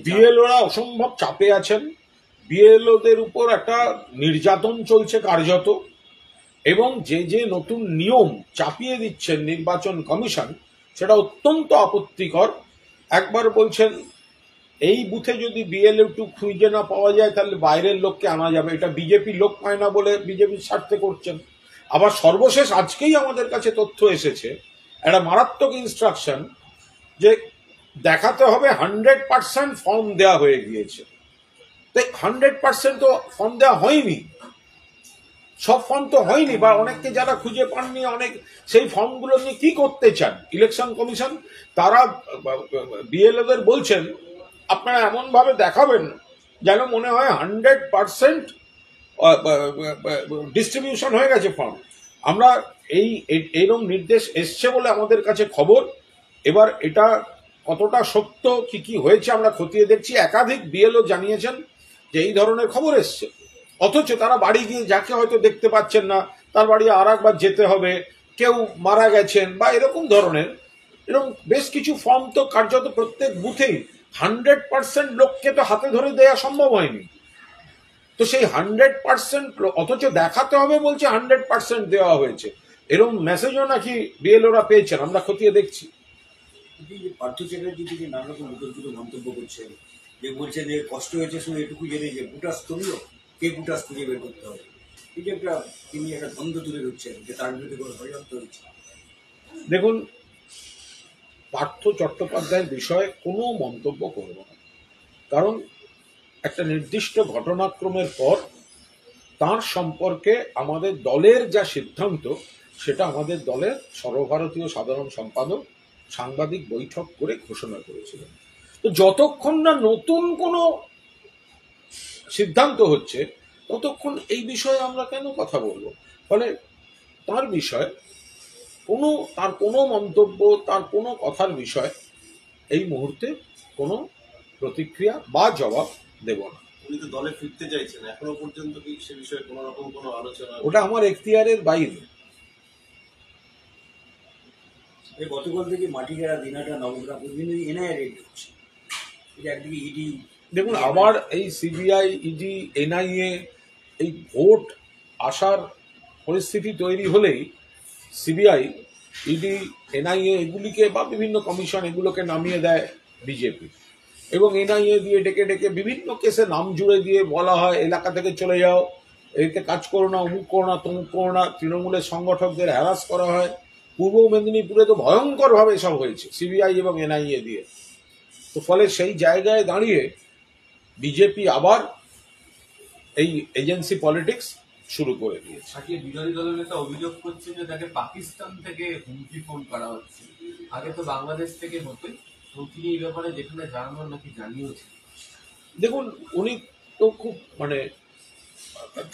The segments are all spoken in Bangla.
বিএলওরা অসম্ভব চাপে আছেন, বিএলওদের উপর একটা নির্যাতন চলছে কার্যত, এবং যে যে নতুন নিয়ম চাপিয়ে দিচ্ছেন নির্বাচন কমিশন সেটা অত্যন্ত আপত্তিকর। একবার বলছেন এই বুথে যদি বিএলও টু খুঁজে না পাওয়া যায় তাহলে বাইরের লোককে আনা যাবে, এটা বিজেপি লোক পায় না বলে বিজেপির স্বার্থে করছেন। আবার সর্বশেষ আজকেই আমাদের কাছে তথ্য এসেছে একটা মারাত্মক ইনস্ট্রাকশন যে দেখাতে হবে 100% ফর্ম দেওয়া হয়ে গিয়েছে। তাই 100% তো ফর্ম দেওয়া হয়নি, সব ফর্ম তো হয়নি, বা অনেককে যারা খুঁজে পাননি অনেক সেই ফর্মগুলো নিয়ে কি করতে চান ইলেকশন কমিশন? তারা বিএলওদের বলছেন আপনারা এমন ভাবে দেখাবেন যেন মনে হয় 100% ডিস্ট্রিবিউশন হয়ে গেছে ফর্ম। আমরা এইরকম নির্দেশ এসছে বলে আমাদের কাছে খবর। এবার এটা কতটা সত্য কি কি হয়েছে আমরা খতিয়ে দেখছি। একাধিক বিএলও জানিয়েছেন যে এই ধরনের খবর এসছে, অথচ তারা বাড়ি গিয়ে যাকে হয়তো দেখতে পাচ্ছেন না তার বাড়ি আর একবার যেতে হবে, কেউ মারা গেছেন বা এরকম ধরনের এরকম বেশ কিছু ফর্ম তো কার্যত প্রত্যেক বুথেই 100% লোককে তো হাতে ধরে দেওয়া সম্ভব হয়নি। তো সেই 100% অথচ দেখাতে হবে বলছে 100% দেওয়া হয়েছে, এরকম মেসেজও নাকি বিএলওরা পেয়েছেন, আমরা খতিয়ে দেখছি। পার্থ চ্যাটার্জি থেকে নানা রকম বিতর্কিত মন্তব্য করছেন, যে বলছেন যে কষ্ট হয়েছে শুধু এটুকু জেনে যে বুটাস তুললো, কে বুটাস খুঁজে বের করতে হবে। এই যে তিনি একটা দ্বন্দ্ব তুলে ধরছেন যে তার বিরুদ্ধে কোনো ষড়যন্ত্র হচ্ছে। দেখুন, পার্থ চট্টোপাধ্যায়ের বিষয়ে কোনো মন্তব্য করব না, কারণ একটা নির্দিষ্ট ঘটনাক্রমের পর তার সম্পর্কে আমাদের দলের যা সিদ্ধান্ত সেটা আমাদের দলের সর্বভারতীয় সাধারণ সম্পাদক সাংবাদিক বৈঠক করে ঘোষণা করেছিলেন। তো যতক্ষণ না নতুন কোনো সিদ্ধান্ত হচ্ছে ততক্ষণ এই বিষয়ে আমরা কেন কথা বলবো? ফলে তার বিষয়ে তার কোনো মন্তব্য, তার কোনো কথার বিষয় এই মুহূর্তে কোনো প্রতিক্রিয়া বা জবাব দেব না। উনি তো দলে ফিরতে চাইছেন, এখনো পর্যন্ত কি সে বিষয়ে কোনো রকম কোনো আলোচনা? ওটা আমার এখতিয়ারের বাইরে। গতকাল থেকে মাটিগাড়া, দিনাটা, নবগ্রাম বিভিন্ন এনআইএ রেড হচ্ছে, একদিকে ইডি। দেখুন, আবার এই সিবিআই, ইডি, এনআইএ এই ভোট আসার পরিস্থিতি তৈরি হলেই সিবিআই, ইডি, এনআইএ এগুলিকে বা বিভিন্ন কমিশন এগুলোকে নামিয়ে দেয় বিজেপি, এবং এনআইএ দিয়ে ডেকে ডেকে বিভিন্ন কেসে নাম জুড়ে দিয়ে বলা হয় এলাকা থেকে চলে যাও, এতে কাজ করো না, অমুক করো না, তমুক করো না। তৃণমূলের সংগঠকদের হ্যারাস করা হয়। পূর্ব মেদিনীপুরে তো ভয়ঙ্করভাবে এসব হয়েছে সিবিআই এবং এনআইএ দিয়ে। তো ফলে সেই জায়গায় দাঁড়িয়ে বিজেপি আবার এই এজেন্সি পলিটিক্স শুরু করে দিয়েছে। বিরোধী দলের নেতা অভিযোগ করছে যে তাকে পাকিস্তান থেকে হুমকি ফোন করা হচ্ছে, আগে তো বাংলাদেশ থেকে হতোই, তিনি এই ব্যাপারে যেখানে জানানোর নাকি জানিয়েছে। দেখুন, উনি তো খুব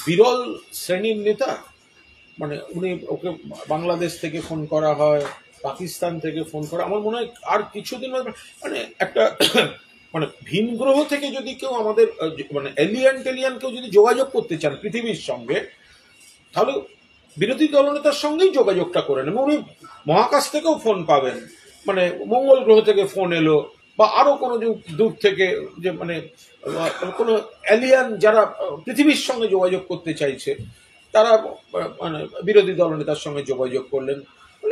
বিরল শ্রেণীর নেতা, উনি ওকে বাংলাদেশ থেকে ফোন করা হয়, পাকিস্তান থেকে ফোন করা, আমার মনে হয় আর কিছুদিন একটা ভিন গ্রহ থেকে যদি কেউ আমাদের এলিয়ান কেউ যদি যোগাযোগ করতে চান পৃথিবীর সঙ্গে, তাহলে বিরোধী দলনেতার সঙ্গেই যোগাযোগটা করে নেন। উনি মহাকাশ থেকেও ফোন পাবেন, মঙ্গল গ্রহ থেকে ফোন এলো, বা আরো কোনো দূর থেকে যে কোনো এলিয়ান যারা পৃথিবীর সঙ্গে যোগাযোগ করতে চাইছে তারা বিরোধী দলনেতার সঙ্গে যোগাযোগ করলেন।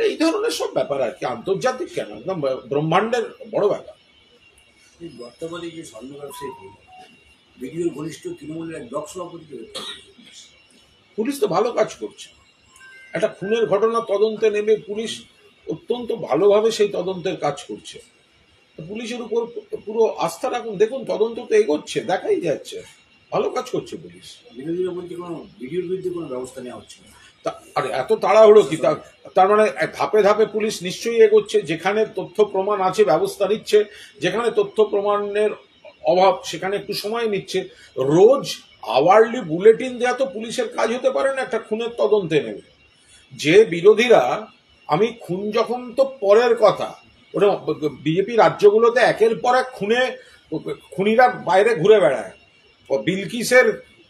এই ধরনের সব ব্যাপার আর কি, আন্তর্জাতিক কেন, একদম ব্রহ্মাণ্ডের বড় ব্যাপার। বর্তমানে যে স্বর্ণ ব্যবসায়ী বিডিওর ঘনিষ্ঠ তৃণমূলের এক ব্লক সভাপতি, পুলিশ তো ভালো কাজ করছে। একটা খুনের ঘটনা তদন্তে নেমে পুলিশ অত্যন্ত ভালোভাবে সেই তদন্তের কাজ করছে। পুলিশের উপর পুরো আস্থা রাখুন, দেখুন তদন্ত তো এগোচ্ছে, দেখাই যাচ্ছে ভালো কাজ করছে পুলিশ। বিরোধীরা বলছে কোনো বিডিওর বিরুদ্ধে কোনো ব্যবস্থা নেওয়া হচ্ছে না। আরে এত তাড়াহুড়ো কি? তার মানে ধাপে ধাপে পুলিশ নিশ্চয়ই এগোচ্ছে, যেখানে তথ্য প্রমাণ আছে ব্যবস্থা নিচ্ছে, যেখানে তথ্য প্রমাণের অভাব সেখানে একটু সময় নিচ্ছে। রোজ আওয়ারলি বুলেটিন দেওয়া তো পুলিশের কাজ হতে পারে না একটা খুনের তদন্তে নেবে। যে বিরোধীরা, আমি খুন যখন তো পরের কথা, ওটা বিজেপি রাজ্যগুলোতে একের পর এক খুনিরা বাইরে ঘুরে বেড়ায়। বিলকিসের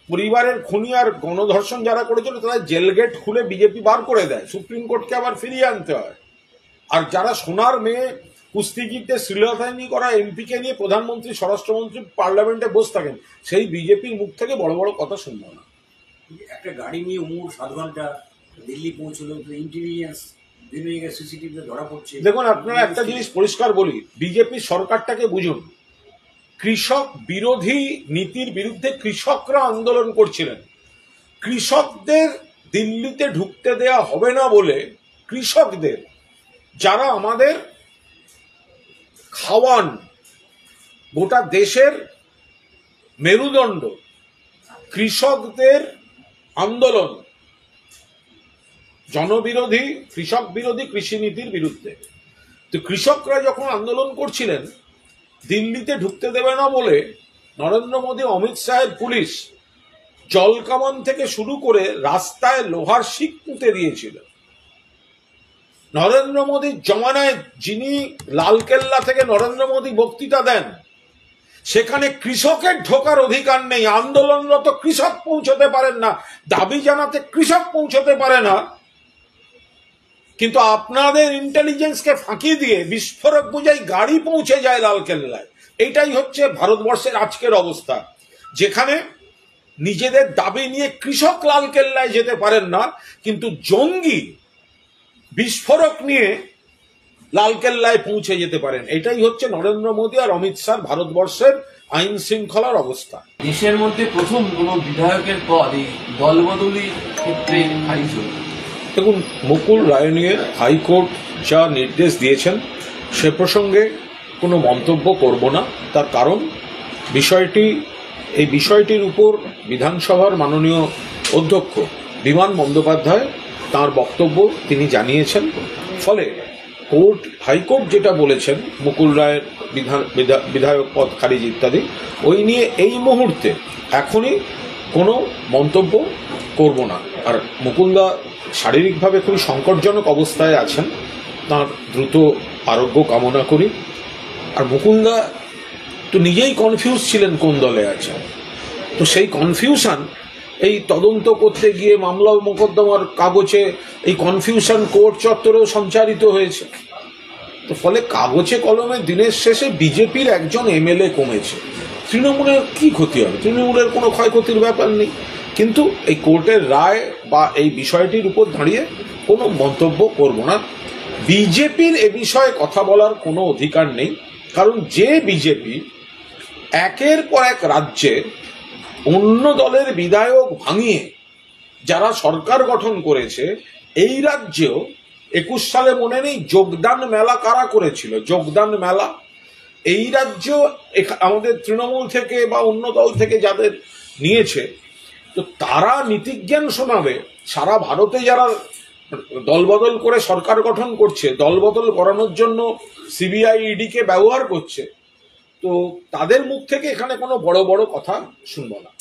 পরিবারের খুনি আর গণধর্ষণ যারা করেছিল তারা জেল গেট খুলে বিজেপি বার করে দেয়, সুপ্রিম কোর্টকে আবার ফিরিয়ে আনতে হয়। আর যারা সোনার মেয়ে কুস্তিগিরদের শ্লীলতাহানি করা এমপিকে নিয়ে প্রধানমন্ত্রী, স্বরাষ্ট্রমন্ত্রী পার্লামেন্টে বসে থাকেন, সেই বিজেপির মুখ থেকে বড় বড় কথা শুনবো না। একটা গাড়ি নিয়ে 7 ঘন্টা দিল্লি পৌঁছলো, ইন্টেলিজেন্স বিভিন্ন জায়গায় সিসিটিভিতে ধরা পড়ছে। দেখুন, আপনারা একটা জিনিস পরিষ্কার বলি, বিজেপি সরকারটাকে বুঝুন। কৃষক বিরোধী নীতির বিরুদ্ধে কৃষকরা আন্দোলন করছিলেন। কৃষকদের দিল্লিতে ঢুকতে দেয়া হবে না বলে কৃষকদের, যারা আমাদের খাওয়ান, গোটা দেশের মেরুদণ্ড, কৃষকদের আন্দোলন জনবিরোধী, কৃষক বিরোধী কৃষি নীতির বিরুদ্ধে। তো কৃষকরা যখন আন্দোলন করছিলেন দিল্লিতে ঢুকতে দেবে না বলে, নরেন্দ্র মোদী, অমিত শাহের পুলিশ জলকামান থেকে শুরু করে রাস্তায় লোহার শিক পুঁতে দিয়েছিল। নরেন্দ্র মোদীর জমানায় যিনি লালকেল্লা থেকে নরেন্দ্র মোদী বক্তৃতা দেন, সেখানে কৃষকের ঢোকার অধিকার নেই, আন্দোলনরত কৃষক পৌঁছতে পারেন না, দাবি জানাতে কৃষক পৌঁছতে পারে না। কিন্তু আপনাদের ইন্টেলিজেন্সকে ফাঁকি দিয়ে বিস্ফোরক বুঝাই গাড়ি পৌঁছে যায় লালকেল্লায়। এইটাই হচ্ছে ভারতবর্ষের আজকের অবস্থা, যেখানে নিজেদের দাবি নিয়ে কৃষক লালকেল্লায় যেতে পারেন না, কিন্তু জঙ্গি বিস্ফোরক নিয়ে লালকেল্লায় পৌঁছে যেতে পারেন। এটাই হচ্ছে নরেন্দ্র মোদী আর অমিত শাহ ভারতবর্ষের আইন শৃঙ্খলার অবস্থা। দেশের মধ্যে প্রথম কোন বিধায়কের পদ এই দলবদলির ক্ষেত্রে খারিজ হল। দেখুন, মুকুল রায় নিয়ে হাইকোর্ট যা নির্দেশ দিয়েছেন সে প্রসঙ্গে কোনো মন্তব্য করব না। তার কারণ এই বিষয়টির উপর বিধানসভার মাননীয় অধ্যক্ষ বিমান বন্দ্যোপাধ্যায় তাঁর বক্তব্য তিনি জানিয়েছেন। ফলে হাইকোর্ট যেটা বলেছেন মুকুল রায়ের বিধায়ক পদ খারিজ ইত্যাদি, ওই নিয়ে এই মুহূর্তে এখনই কোনো মন্তব্য করব না। আর মুকুলদা শারীরিকভাবে খুবই সংকটজনক অবস্থায় আছেন, তাঁর দ্রুত আরোগ্য কামনা করি। আর মুকুলদা তো নিজেই কনফিউজ ছিলেন কোন দলে আছেন, তো সেই কনফিউশন এই তদন্ত করতে গিয়ে মামলা ও মোকদ্দমার কাগজে এই কনফিউশন কোর্ট চত্বরেও সঞ্চারিত হয়েছে। তো ফলে কাগজে কলমে দিনের শেষে বিজেপির একজন এমএলএ কমেছে, তৃণমূলের কি ক্ষতি হবে? তৃণমূলের কোনো ক্ষয়ক্ষতির ব্যাপার নেই। কিন্তু এই কোর্টের রায় বা এই বিষয়টির উপর দাঁড়িয়ে কোনো মন্তব্য করব না। বিজেপির এ বিষয়ে কথা বলার কোনো অধিকার নেই, কারণ যে বিজেপি একের পর এক রাজ্যে অন্য দলের বিধায়ক ভাঙিয়ে যারা সরকার গঠন করেছে, এই রাজ্যেও 21 সালে মনে নেই যোগদান মেলা কারা করেছিল? যোগদান মেলা এই রাজ্য আমাদের তৃণমূল থেকে বা অন্য দল থেকে যাদের নিয়েছে, তো তারা নীতিজ্ঞান শোনাবে। সারা ভারতে যারা দলবদল করে সরকার গঠন করছে, দলবদল করানোর জন্য সিবিআই ইডিকে ব্যবহার করছে, তো তাদের মুখ থেকে এখানে কোনো বড় বড় কথা শুনবো না।